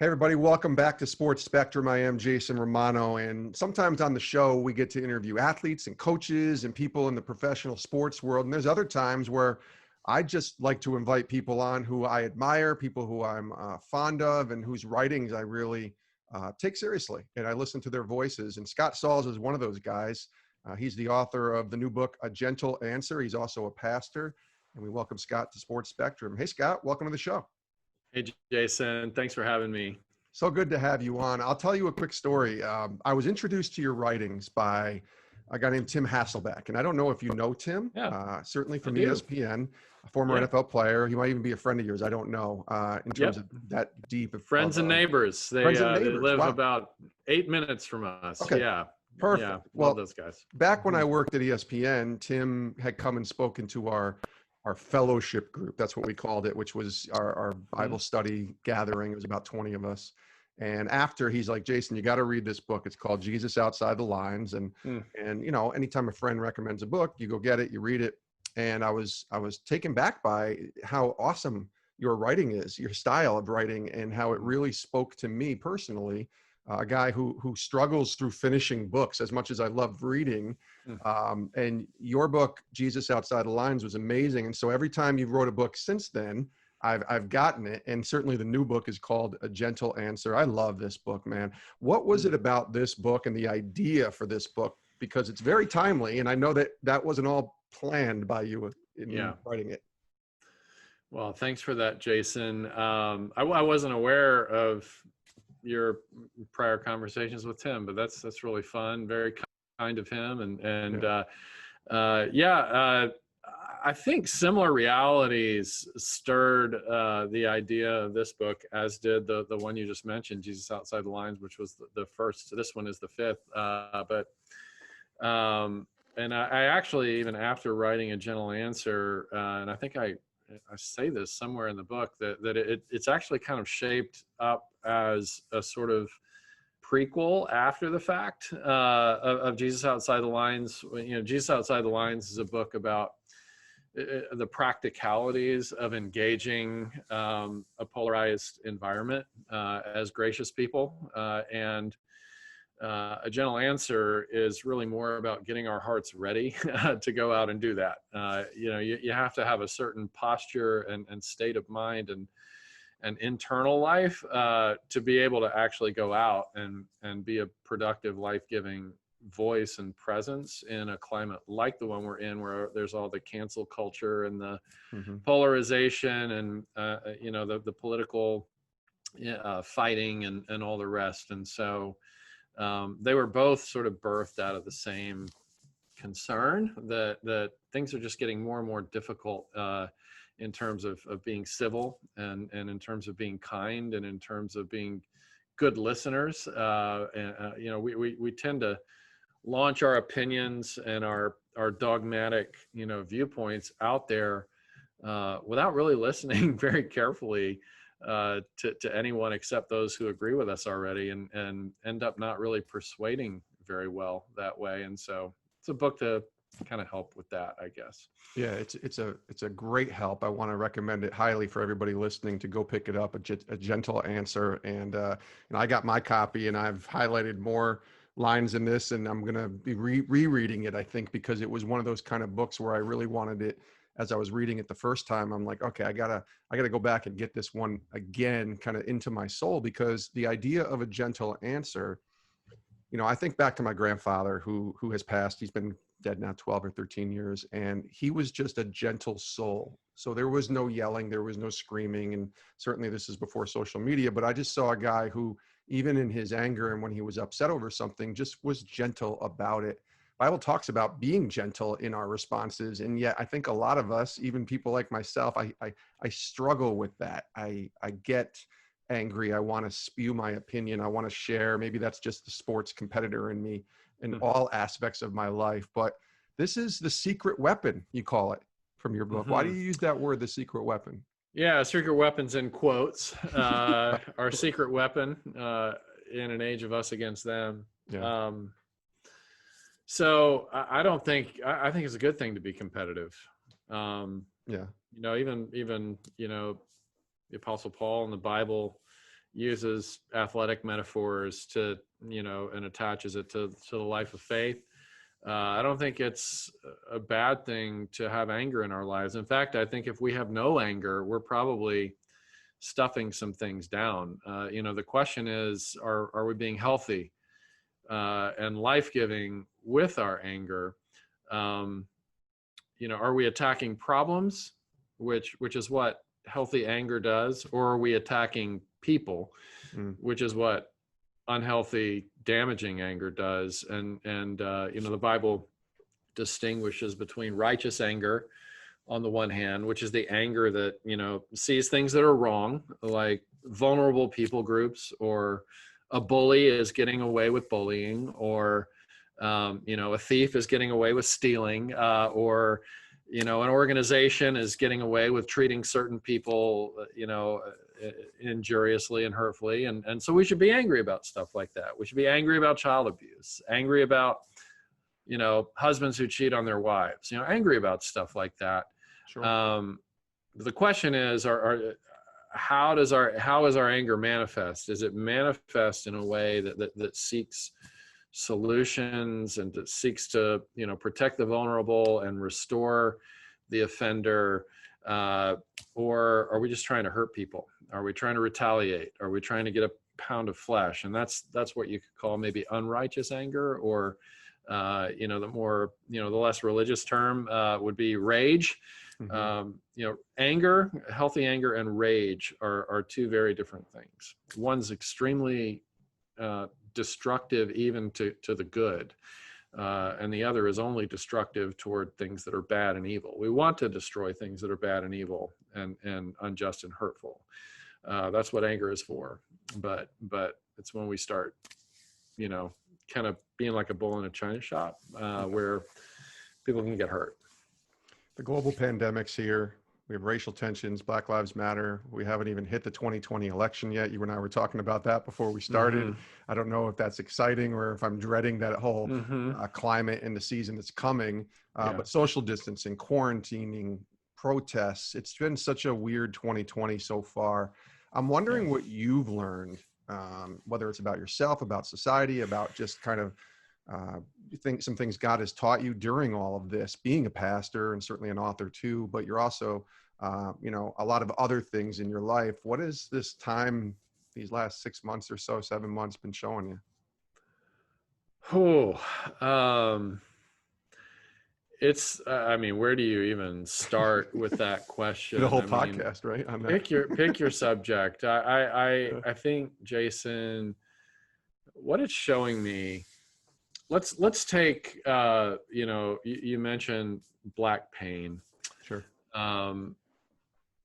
Hey everybody, welcome back to Sports Spectrum. I am Jason Romano, and sometimes on the show we get to interview athletes and coaches and people in the professional sports world. And there's other times where I just like to invite people on who I admire, people who I'm fond of, and whose writings I really take seriously. And I listen to their voices. And Scott Sauls is one of those guys. He's the author of the new book, A Gentle Answer. He's also a pastor. And we welcome Scott to Sports Spectrum. Hey, Scott, welcome to the show. Hey, Jason. Thanks for having me. So good to have you on. I'll tell you a quick story. I was introduced to your writings by a guy named Tim Hasselbeck. And I don't know if you know Tim, certainly from ESPN, a former NFL player. He might even be a friend of yours. I don't know in terms of that deep. Friends and neighbors. They live about 8 minutes from us. Okay. Yeah. Perfect. Yeah, well, love those guys. Back when I worked at ESPN, Tim had come and spoken to our fellowship group. That's what we called it, which was our Bible study gathering. It was about 20 of us. And after, he's like, Jason, you got to read this book. It's called Jesus Outside the Lines. And you know, anytime a friend recommends a book, you go get it, you read it. And I was taken back by how awesome your writing is, your style of writing, and how it really spoke to me personally. A guy who struggles through finishing books as much as I love reading. And your book, Jesus Outside the Lines, was amazing. And so every time you've wrote a book since then, I've gotten it. And certainly the new book is called A Gentle Answer. I love this book, man. What was it about this book and the idea for this book? Because it's very timely. And I know that wasn't all planned by you in writing it. Well, thanks for that, Jason. I wasn't aware of your prior conversations with Tim, but that's really fun. Very kind of him. I think similar realities stirred the idea of this book, as did the one you just mentioned, Jesus Outside the Lines, which was the first. This one is the fifth. And I actually, even after writing A Gentle Answer, and I think I say this somewhere in the book, that it's actually kind of shaped up as a sort of prequel after the fact of Jesus Outside the Lines. You know, Jesus Outside the Lines is a book about the practicalities of engaging a polarized environment as gracious people. And A Gentle Answer is really more about getting our hearts ready to go out and do that. You have to have a certain posture and state of mind and internal life to be able to actually go out and be a productive, life-giving voice and presence in a climate like the one we're in, where there's all the cancel culture and the polarization and the political fighting and all the rest. And so they were both sort of birthed out of the same concern that things are just getting more and more difficult in terms of being civil and in terms of being kind and in terms of being good listeners. We tend to launch our opinions and our dogmatic, viewpoints out there without really listening very carefully to anyone except those who agree with us already, and end up not really persuading very well that way. And so it's a book to kind of help with that, I guess. Yeah, it's a great help. I want to recommend it highly for everybody listening to go pick it up, A Gentle Answer. And I got my copy, and I've highlighted more lines in this, and I'm going to be rereading it, I think, because it was one of those kind of books where I really wanted it. As I was reading it the first time, I'm like, okay, I gotta go back and get this one again, kind of into my soul, because the idea of a gentle answer, I think back to my grandfather who has passed. He's been dead now 12 or 13 years, and he was just a gentle soul. So there was no yelling, there was no screaming, and certainly this is before social media, but I just saw a guy who, even in his anger and when he was upset over something, just was gentle about it. Bible talks about being gentle in our responses, and yet I think a lot of us, even people like myself, I struggle with that. I get angry. I want to spew my opinion. I want to share. Maybe that's just the sports competitor in me in all aspects of my life. But this is the secret weapon, you call it, from your book. Why do you use that word, the secret weapon? Yeah, secret weapons in quotes. Our secret weapon in an age of us against them. Yeah. So I think it's a good thing to be competitive. Even the Apostle Paul in the Bible uses athletic metaphors to, and attaches it to the life of faith. I don't think it's a bad thing to have anger in our lives. In fact, I think if we have no anger, we're probably stuffing some things down. The question is, are we being healthy and life-giving with our anger? Are we attacking problems, which is what healthy anger does, or are we attacking people, which is what unhealthy, damaging anger does? And the Bible distinguishes between righteous anger on the one hand, which is the anger that, sees things that are wrong, like vulnerable people groups, or a bully is getting away with bullying, or, a thief is getting away with stealing, or, an organization is getting away with treating certain people, injuriously and hurtfully. And so we should be angry about stuff like that. We should be angry about child abuse, angry about, husbands who cheat on their wives, angry about stuff like that. Sure. The question is, how is our anger manifest? Is it manifest in a way that seeks solutions and that seeks to, protect the vulnerable and restore the offender? Or are we just trying to hurt people? Are we trying to retaliate? Are we trying to get a pound of flesh? And that's what you could call maybe unrighteous anger, or, the more, the less religious term would be rage. Anger, healthy anger and rage are two very different things. One's extremely destructive even to the good, and the other is only destructive toward things that are bad and evil. We want to destroy things that are bad and evil and unjust and hurtful. That's what anger is for. But it's when we start, kind of being like a bull in a china shop, where people can get hurt. The global pandemic's here. We have racial tensions, Black Lives Matter. We haven't even hit the 2020 election yet. You and I were talking about that before we started. I don't know if that's exciting or if I'm dreading that whole climate in the season that's coming. But social distancing, quarantining, protests, it's been such a weird 2020 so far. I'm wondering what you've learned, whether it's about yourself, about society, about just kind of you think some things God has taught you during all of this, being a pastor and certainly an author too, but you're also, a lot of other things in your life. What has this time, these last 6 months or so, 7 months been showing you? It's, where do you even start with that question? The whole podcast, right? On that. Pick your subject. I think, Jason, what it's showing me, let's take, you mentioned Black pain. Sure.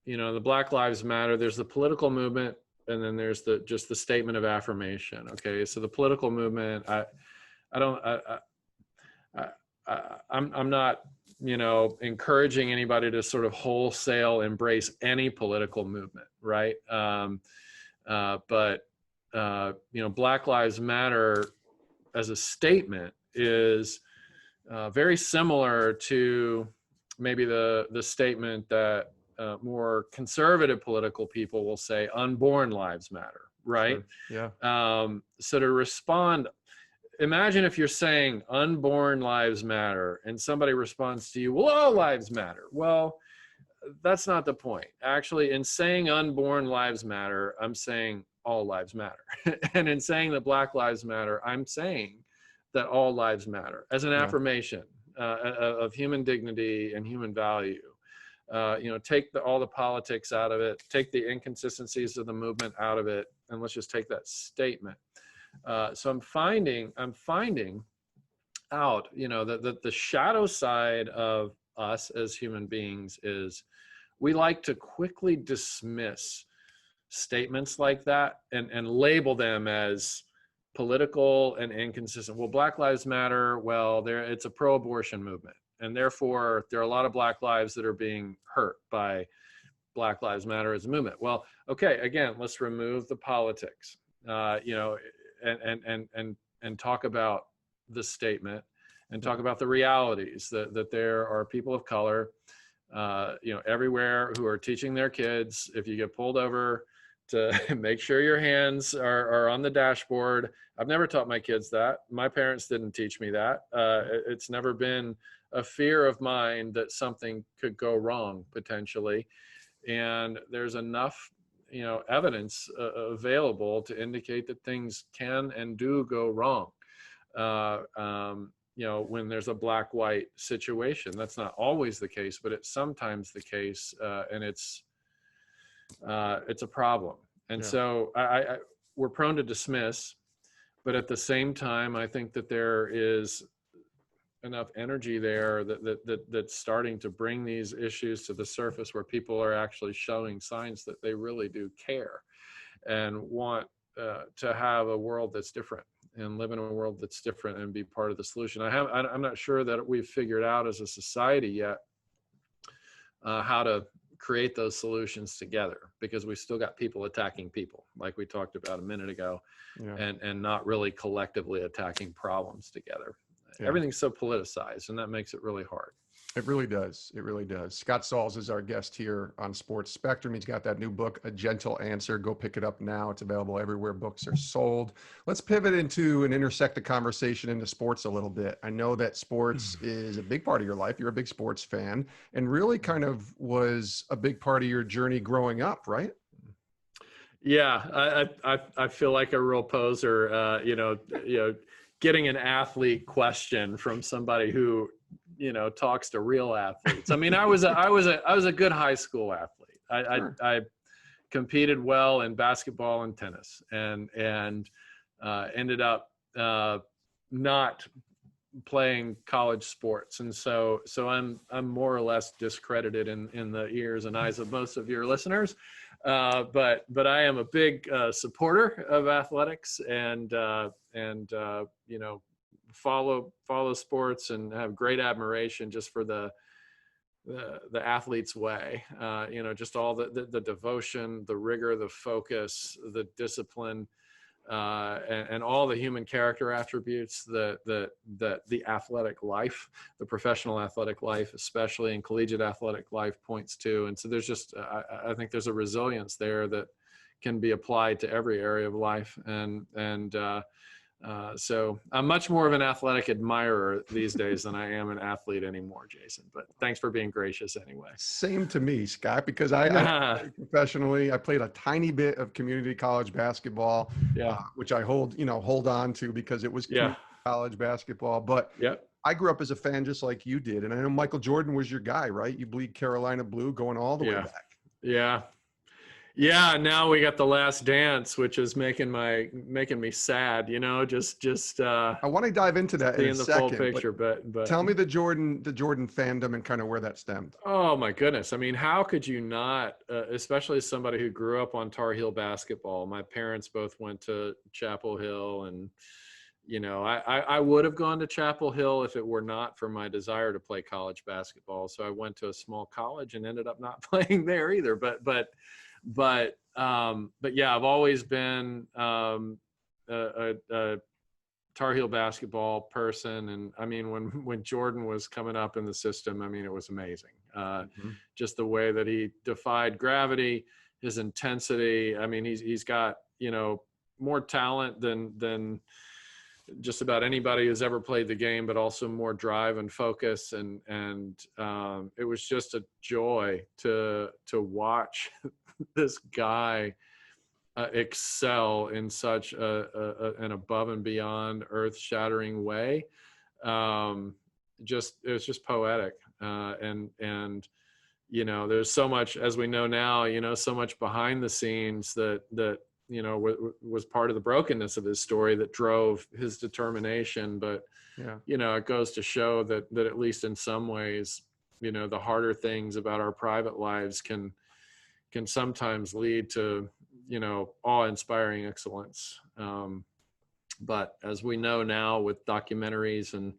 The Black Lives Matter, there's the political movement, and then there's just the statement of affirmation. Okay. So the political movement, I'm not, encouraging anybody to sort of wholesale embrace any political movement. Right. But Black Lives Matter as a statement is very similar to maybe the statement that more conservative political people will say, unborn lives matter, right? Sure. Yeah. So to respond, imagine if you're saying unborn lives matter and somebody responds to you, well, all lives matter. Well, that's not the point. Actually, in saying unborn lives matter, I'm saying all lives matter. And in saying that Black Lives Matter, I'm saying that all lives matter as an affirmation of human dignity and human value. Take all the politics out of it, take the inconsistencies of the movement out of it, and let's just take that statement. So I'm finding out, that the shadow side of us as human beings is we like to quickly dismiss statements like that and label them as political and inconsistent. Well, Black Lives Matter, well, it's a pro-abortion movement, and therefore there are a lot of Black lives that are being hurt by Black Lives Matter as a movement. Well, okay, again, let's remove the politics, and talk about the statement and talk about the realities that there are people of color, everywhere who are teaching their kids, if you get pulled over make sure your hands are on the dashboard. I've never taught my kids that. My parents didn't teach me that. It's never been a fear of mine that something could go wrong potentially. And there's enough, evidence available to indicate that things can and do go wrong. When there's a black-white situation, that's not always the case, but it's sometimes the case, and it's a problem. And so we're prone to dismiss, but at the same time, I think that there is enough energy there that's starting to bring these issues to the surface, where people are actually showing signs that they really do care and want to have a world that's different and live in a world that's different and be part of the solution. I'm not sure that we've figured out as a society yet how to create those solutions together, because we still got people attacking people, like we talked about a minute ago, and not really collectively attacking problems together. Everything's so politicized, and that makes it really hard. It really does. It really does. Scott Sauls is our guest here on Sports Spectrum. He's got that new book, A Gentle Answer. Go pick it up now. It's available everywhere books are sold. Let's pivot into and intersect the conversation into sports a little bit. I know that sports is a big part of your life. You're a big sports fan, and really kind of was a big part of your journey growing up, right? Yeah, I feel like a real poser, getting an athlete question from somebody who, talks to real athletes. I mean, I was a good high school athlete. I competed well in basketball and tennis, and ended up not playing college sports. And so I'm more or less discredited in the ears and eyes of most of your listeners. But I am a big supporter of athletics, and follow sports, and have great admiration just for the athlete's way. Just all the devotion, the rigor, the focus, the discipline, and all the human character attributes that the athletic life, the professional athletic life, especially in collegiate athletic life, points to. And so there's just, I think there's a resilience there that can be applied to every area of life. So I'm much more of an athletic admirer these days than I am an athlete anymore, Jason. But thanks for being gracious anyway. Same to me, Scott, because I professionally, I played a tiny bit of community college basketball, which I hold on to because it was college basketball. But I grew up as a fan just like you did. And I know Michael Jordan was your guy, right? You bleed Carolina blue going all the way back. Yeah, now we got The Last Dance, which is making me sad, just I want to dive into that in a second, full picture, but tell me the Jordan fandom and kind of where that stemmed. Oh my goodness. I mean, how could you not, especially as somebody who grew up on Tar Heel basketball. My parents both went to Chapel Hill, and I would have gone to Chapel Hill if it were not for my desire to play college basketball. So I went to a small college and ended up not playing there either. But yeah, I've always been a Tar Heel basketball person. And I mean, when Jordan was coming up in the system, I mean, it was amazing. Just the way that he defied gravity, his intensity. I mean, he's got, more talent than just about anybody who's ever played the game, but also more drive and focus. And it was just a joy to watch this guy excel in such an above and beyond earth-shattering way. It was just poetic. And there's so much, as we know now, so much behind the scenes that was part of the brokenness of his story that drove his determination. But it goes to show that at least in some ways, the harder things about our private lives can sometimes lead to, awe-inspiring excellence. But as we know now with documentaries and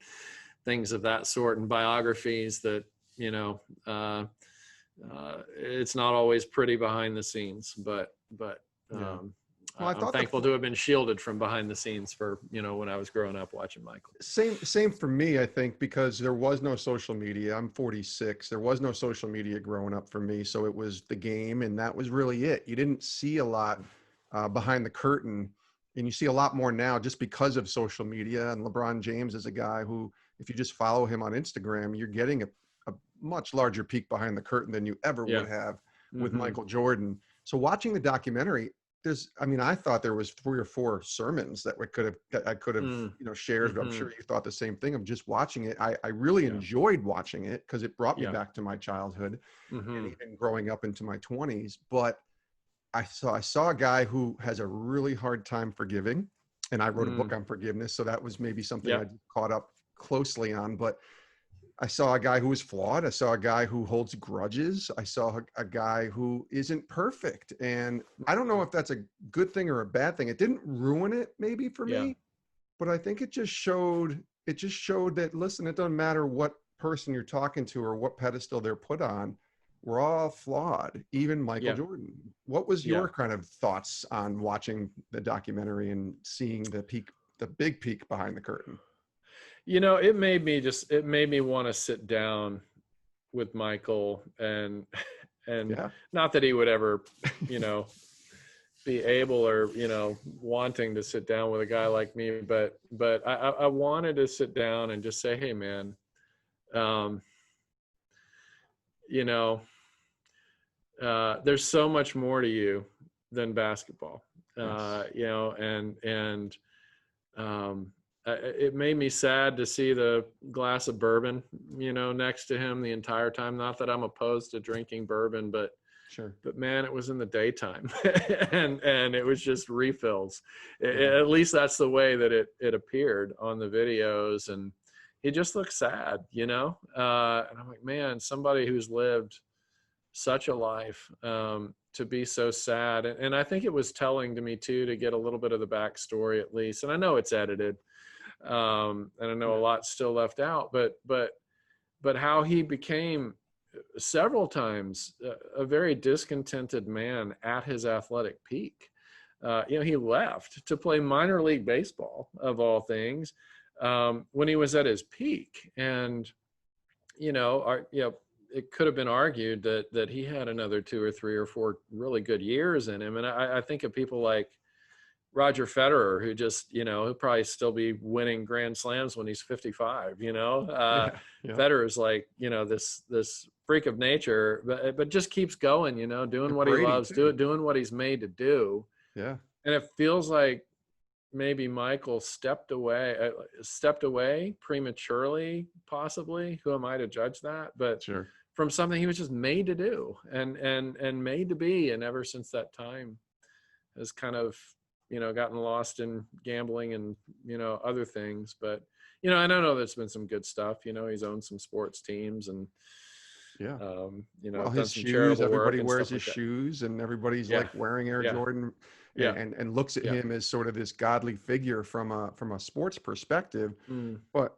things of that sort and biographies, that, it's not always pretty behind the scenes, but Well, I I'm thought thankful to have been shielded from behind the scenes for, when I was growing up watching Michael. same for me, I think, because there was no social media. I'm 46. There was no social media growing up for me. So it was the game, and that was really it. You didn't see a lot behind the curtain, and you see a lot more now just because of social media. And LeBron James is a guy who, if you just follow him on Instagram, you're getting a much larger peek behind the curtain than you ever Yeah. would have with Mm-hmm. Michael Jordan. So watching the documentary, I thought there was 3 or 4 sermons that I could have, Mm. shared. But I'm Mm-hmm. sure you thought the same thing of just watching it. I really Yeah. enjoyed watching it because it brought me Yeah. back to my childhood and Mm-hmm. even growing up into my 20s. But I saw a guy who has a really hard time forgiving, and I wrote a book Mm. on forgiveness, so that was maybe something I Yep. caught up closely on. But I saw a guy who was flawed. I saw a guy who holds grudges. I saw a guy who isn't perfect. And I don't know if that's a good thing or a bad thing. It didn't ruin it maybe for Yeah. me, but I think it just showed that, listen, it doesn't matter what person you're talking to or what pedestal they're put on. We're all flawed, even Michael Yeah. Jordan. What was Yeah. your kind of thoughts on watching the documentary and seeing the big peek behind the curtain? It made me want to sit down with Michael and Yeah. not that he would ever, you know, be able or, wanting to sit down with a guy like me, but I wanted to sit down and just say, hey man, um, you know, there's so much more to you than basketball, Yes. and it made me sad to see the glass of bourbon, next to him the entire time. Not that I'm opposed to drinking bourbon, Sure. but man, it was in the daytime, and it was just refills. Yeah. At least that's the way that it appeared on the videos, and he just looked sad, And I'm like, man, somebody who's lived such a life, to be so sad. And I think it was telling to me too to get a little bit of the backstory at least. And I know it's edited, and I know a Yeah. lot's still left out, but how he became several times a very discontented man at his athletic peak. He left to play minor league baseball, of all things, when he was at his peak. And it could have been argued that he had another 2 or 3 or 4 really good years in him. And I think of people like Roger Federer, who just, he'll probably still be winning Grand Slams when he's 55, Yeah. Yeah. Federer is like, this freak of nature, but just keeps going, doing And what he Brady loves, too. doing what he's made to do. Yeah. And it feels like maybe Michael stepped away prematurely, possibly. Who am I to judge that? But Sure. from something he was just made to do and made to be. And ever since that time has kind of, gotten lost in gambling and, other things. But, I don't know, there's been some good stuff. He's owned some sports teams and, Yeah. Well, done his some shoes, charitable work everybody and wears stuff his like that. shoes, and everybody's Yeah. like wearing Air Yeah. Jordan Yeah. and looks at Yeah. him as sort of this godly figure from a sports perspective. Mm, But,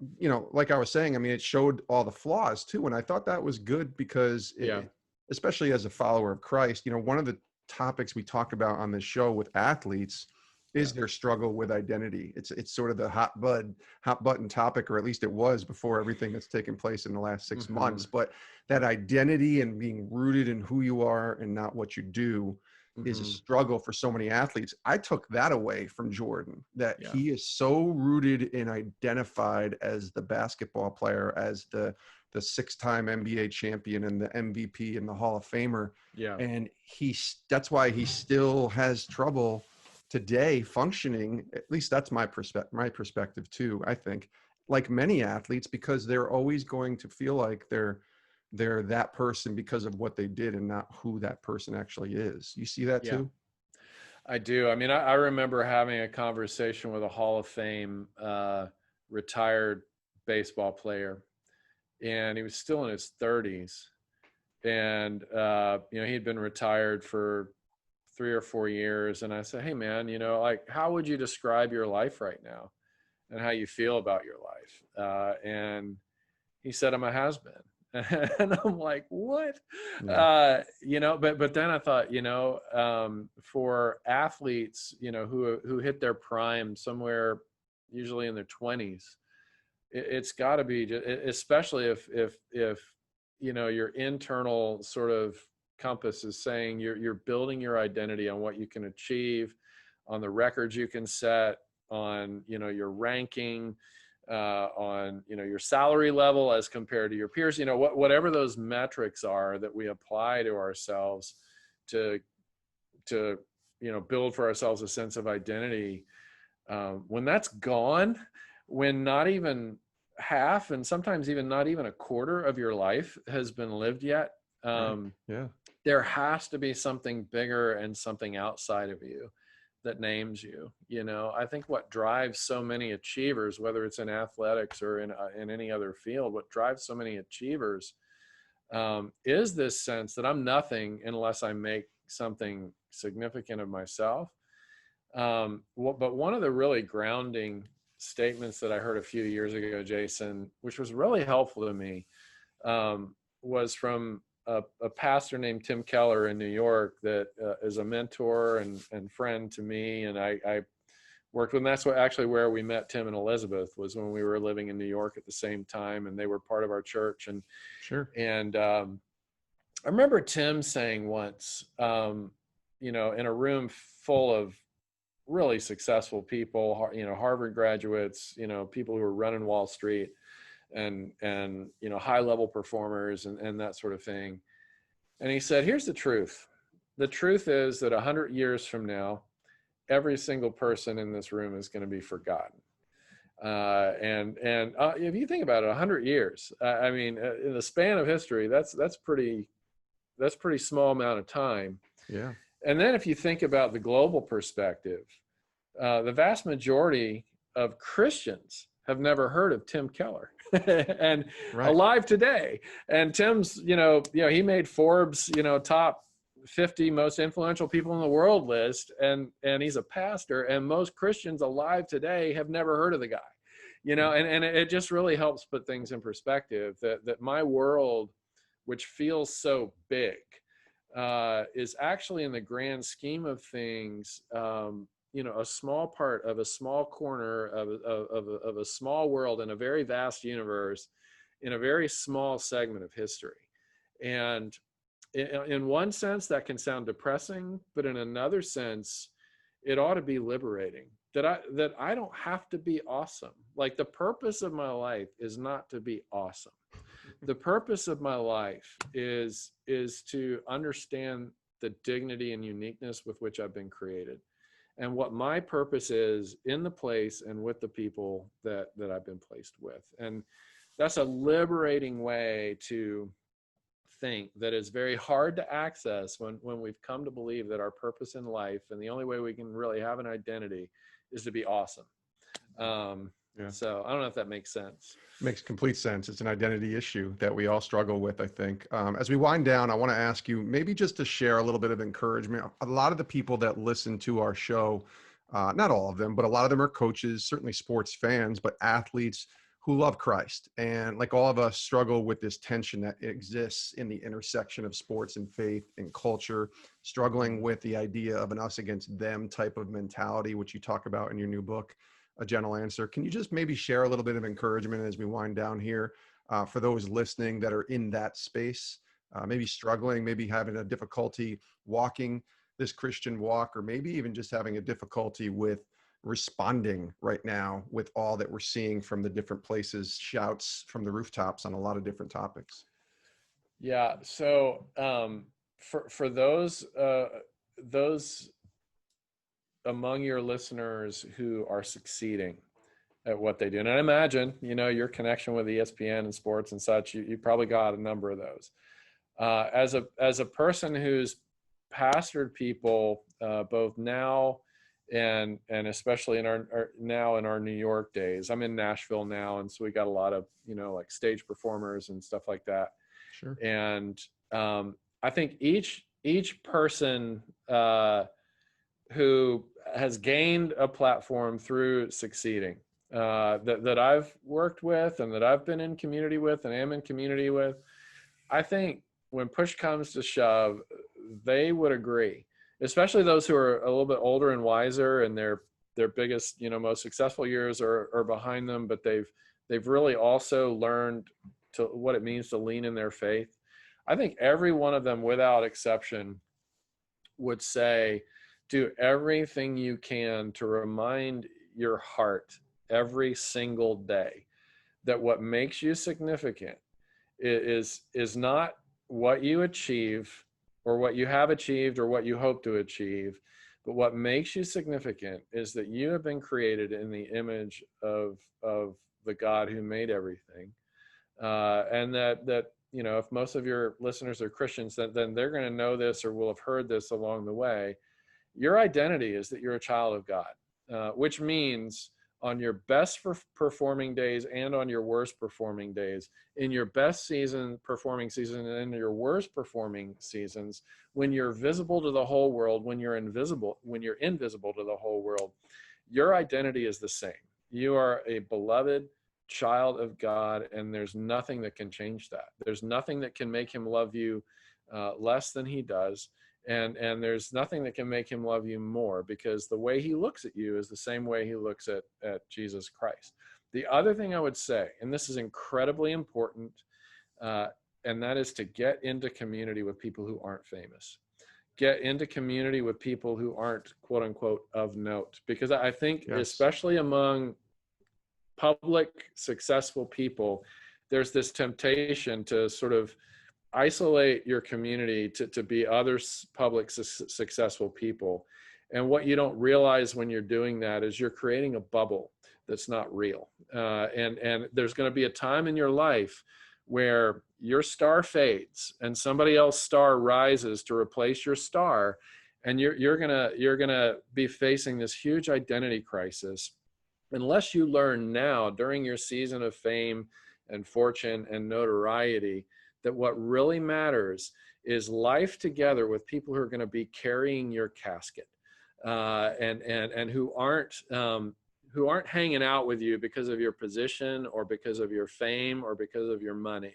like I was saying, I mean, it showed all the flaws too. And I thought that was good because yeah. especially as a follower of Christ, one of the topics we talk about on this show with athletes is Yeah. their struggle with identity. It's sort of the hot button topic, or at least it was before everything that's taken place in the last 6 months. Mm-hmm. But that identity and being rooted in who you are and not what you do is a Mm-hmm. struggle for so many athletes. I took that away from Jordan, that Yeah. he is so rooted and identified as the basketball player, as the 6-time NBA champion and the MVP and the Hall of Famer. Yeah. And that's why he still has trouble today functioning. At least that's my perspective too, I think, like many athletes, because they're always going to feel like they're that person because of what they did and not who that person actually is. You see that Yeah. too? I do. I mean, I remember having a conversation with a Hall of Fame retired baseball player, and he was still in his 30s. And, he'd been retired for 3 or 4 years. And I said, hey, man, like, how would you describe your life right now and how you feel about your life? And he said, I'm a has-been. And I'm like, what? Yeah. But then I thought, for athletes, who hit their prime somewhere usually in their 20s, it's got to be, especially if your internal sort of compass is saying you're building your identity on what you can achieve, on the records you can set, on your ranking, on your salary level as compared to your peers, whatever those metrics are that we apply to ourselves to build for ourselves a sense of identity. When that's gone, when not even half, and sometimes even not even a quarter of your life has been lived yet, Right. Yeah. there has to be something bigger and something outside of you that names you. I think what drives so many achievers, whether it's in athletics or in any other field, what drives so many achievers is this sense that I'm nothing unless I make something significant of myself. But one of the really grounding statements that I heard a few years ago, Jason, which was really helpful to me, was from a pastor named Tim Keller in New York that is a mentor and friend to me. And I worked with him. That's where we met Tim and Elizabeth, was when we were living in New York at the same time, and they were part of our church. Sure. And I remember Tim saying once, in a room full of really successful people, Harvard graduates, people who are running Wall Street, and high level performers and that sort of thing. And he said, here's the truth. The truth is that 100 years from now, every single person in this room is going to be forgotten. And if you think about it, 100 years, in the span of history, that's pretty small amount of time. Yeah. And then if you think about the global perspective, the vast majority of Christians have never heard of Tim Keller and Right. alive today. And Tim's, he made Forbes, top 50 most influential people in the world list. And he's a pastor, and most Christians alive today have never heard of the guy, and it just really helps put things in perspective that my world, which feels so big, is actually, in the grand scheme of things, a small part of a small corner of a small world in a very vast universe, in a very small segment of history. And in one sense, that can sound depressing, but in another sense, it ought to be liberating. That I don't have to be awesome. Like, the purpose of my life is not to be awesome. The purpose of my life is to understand the dignity and uniqueness with which I've been created, and what my purpose is in the place and with the people that I've been placed with. And that's a liberating way to think, that is very hard to access when we've come to believe that our purpose in life, and the only way we can really have an identity, is to be awesome. Yeah. So I don't know if that makes sense. Makes complete sense. It's an identity issue that we all struggle with, I think. As we wind down, I want to ask you maybe just to share a little bit of encouragement. A lot of the people that listen to our show, not all of them, but a lot of them are coaches, certainly sports fans, but athletes who love Christ. And like all of us, struggle with this tension that exists in the intersection of sports and faith and culture, struggling with the idea of an us against them type of mentality, which you talk about in your new book, A Gentle Answer. Can you just maybe share a little bit of encouragement as we wind down here for those listening that are in that space, maybe struggling, maybe having a difficulty walking this Christian walk, or maybe even just having a difficulty with responding right now with all that we're seeing from the different places, shouts from the rooftops on a lot of different topics? Yeah. So for those among your listeners who are succeeding at what they do, and I imagine, your connection with ESPN and sports and such, you probably got a number of those. As a person who's pastored people both now and especially in our New York days. I'm in Nashville now, and so we got a lot of like stage performers and stuff like that. Sure. And I think each person who has gained a platform through succeeding, that I've worked with and that I've been in community with and am in community with, I think when push comes to shove, they would agree, especially those who are a little bit older and wiser, and their biggest, most successful years are behind them, but they've really also learned to what it means to lean in their faith. I think every one of them, without exception, would say, do everything you can to remind your heart every single day that what makes you significant is not what you achieve or what you have achieved or what you hope to achieve, but what makes you significant is that you have been created in the image of the God who made everything, and that if most of your listeners are Christians, then they're going to know this or will have heard this along the way. Your identity is that you're a child of God, which means on your best performing days and on your worst performing days, in your best performing season and in your worst performing seasons, when you're visible to the whole world, when you're invisible to the whole world, your identity is the same. You are a beloved child of God, and there's nothing that can change that. There's nothing that can make him love you less than he does. And there's nothing that can make him love you more, because the way he looks at you is the same way he looks at Jesus Christ. The other thing I would say, and this is incredibly important, and that is to get into community with people who aren't famous. Get into community with people who aren't, quote unquote, of note. Because I think, Yes. especially among public successful people, there's this temptation to sort of isolate your community to be other public successful people. And what you don't realize when you're doing that is you're creating a bubble that's not real. And there's going to be a time in your life where your star fades and somebody else's star rises to replace your star. And you're gonna be facing this huge identity crisis unless you learn now, during your season of fame and fortune and notoriety, that what really matters is life together with people who are going to be carrying your casket, and who aren't hanging out with you because of your position or because of your fame or because of your money,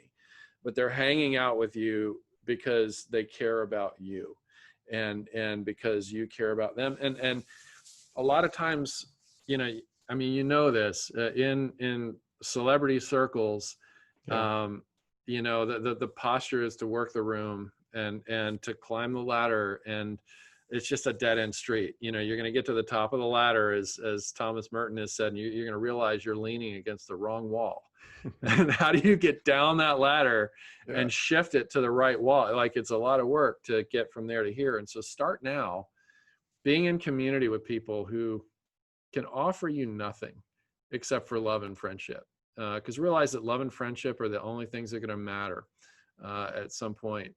but they're hanging out with you because they care about you, and because you care about them. And a lot of times, this in celebrity circles. Yeah. The posture is to work the room and to climb the ladder, and it's just a dead end street. You're going to get to the top of the ladder, as Thomas Merton has said, and you're going to realize you're leaning against the wrong wall. And how do you get down that ladder and shift it to the right wall? Like, it's a lot of work to get from there to here. And so start now being in community with people who can offer you nothing except for love and friendship. Because realize that love and friendship are the only things that are going to matter at some point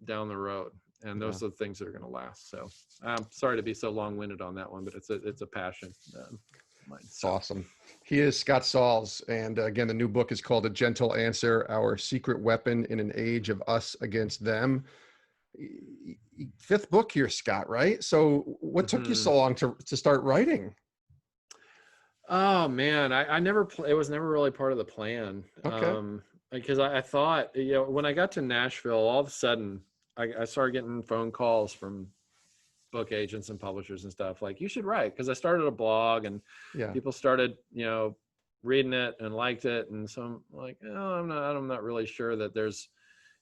down the road, and those are the things that are going to last. So I'm sorry to be so long-winded on that one, but it's a passion. It's awesome. He is Scott Sauls, and again, the new book is called A Gentle Answer: Our Secret Weapon in an Age of Us Against Them. Fifth book here, Scott, right? So what took you so long to start writing? Oh man, I never, it was never really part of the plan. Okay. Because I thought, when I got to Nashville, all of a sudden I started getting phone calls from book agents and publishers and stuff like, you should write. Cause I started a blog, and people started, reading it and liked it. And so I'm like, oh, I'm not really sure that there's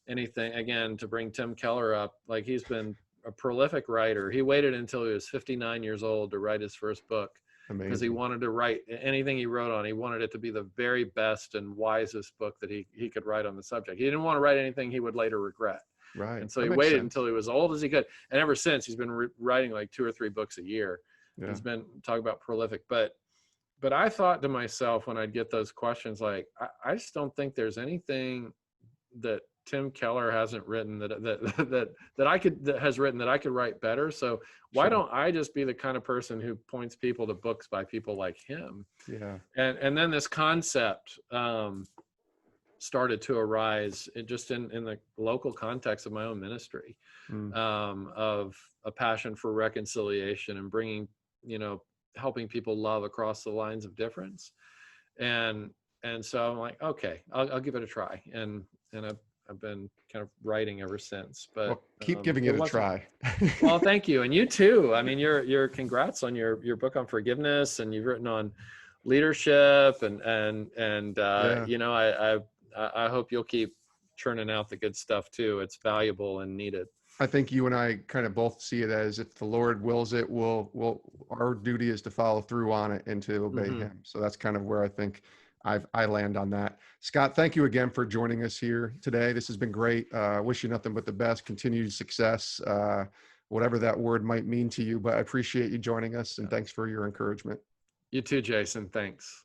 anything, again, to bring Tim Keller up. Like, he's been a prolific writer. He waited until he was 59 years old to write his first book. Because he wanted to write anything he wrote on. He wanted it to be the very best and wisest book that he could write on the subject. He didn't want to write anything he would later regret. Right. And so he waited until he was old as he could. And ever since, he's been writing like 2 or 3 books a year. Yeah. He's been talking about prolific. But I thought to myself when I'd get those questions, like, I just don't think there's anything that Tim Keller hasn't written that has written that I could write better. So why don't I just be the kind of person who points people to books by people like him? Yeah. And then this concept started to arise just in the local context of my own ministry, of a passion for reconciliation and bringing, helping people love across the lines of difference. And so I'm like, okay, I'll give it a try. And I've been kind of writing ever since. But Well, keep giving it a wasn't. try. Well, thank you, and you too. I mean, your congrats on your book on forgiveness, and you've written on leadership, and Yeah. you know, I hope you'll keep churning out the good stuff too. It's valuable and needed. I think you and I kind of both see it as if the Lord wills it, our duty is to follow through on it and to obey Mm-hmm. him. So that's kind of where I think I land on that. Scott, thank you again for joining us here today. This has been great. Wish you nothing but the best, continued success, whatever that word might mean to you, but I appreciate you joining us and thanks for your encouragement. You too, Jason. Thanks.